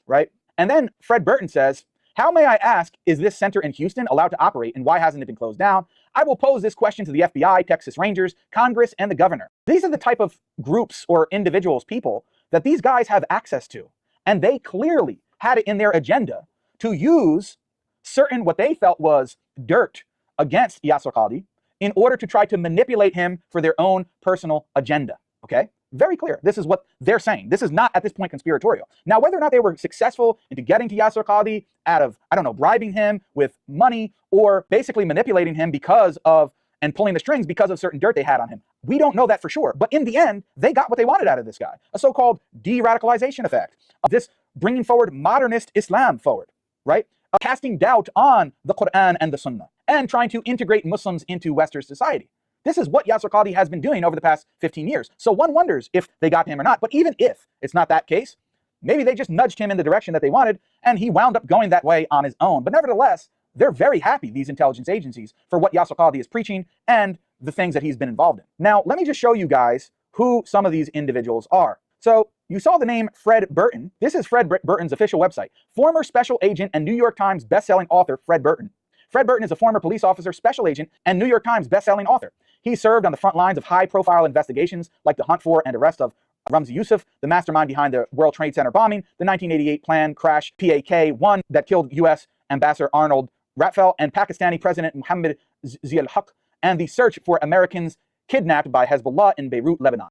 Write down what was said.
right? And then Fred Burton says, how, may I ask, is this center in Houston allowed to operate, and why hasn't it been closed down? I will pose this question to the FBI, Texas Rangers, Congress, and the governor. These are the type of groups or individuals, people, that these guys have access to. And they clearly had it in their agenda to use certain, what they felt was dirt against Yasir Qadhi in order to try to manipulate him for their own personal agenda, okay? Very clear. This is what they're saying. This is not, at this point, conspiratorial. Now, whether or not they were successful into getting to Yasir Qadhi out of, I don't know, bribing him with money or basically manipulating him because of, and pulling the strings because of certain dirt they had on him, we don't know that for sure. But in the end, they got what they wanted out of this guy, a so-called de-radicalization effect of this bringing forward modernist Islam forward, right? Casting doubt on the Quran and the Sunnah and trying to integrate Muslims into Western society. This is what Yasir Qadhi has been doing over the past 15 years. So one wonders if they got him or not. But even if it's not that case, maybe they just nudged him in the direction that they wanted and he wound up going that way on his own. But nevertheless, they're very happy, these intelligence agencies, for what Yasir Qadhi is preaching and the things that he's been involved in. Now, let me just show you guys who some of these individuals are. So you saw the name Fred Burton. This is Fred Burton's official website. Former special agent and New York Times bestselling author Fred Burton. Fred Burton is a former police officer, special agent, and New York Times bestselling author. He served on the front lines of high-profile investigations like the hunt for and arrest of Ramzi Youssef, the mastermind behind the World Trade Center bombing, the 1988 planned crash PAK-1 that killed U.S. Ambassador Arnold Ratfel and Pakistani President Mohammed Zia al-Haq, and the search for Americans kidnapped by Hezbollah in Beirut, Lebanon.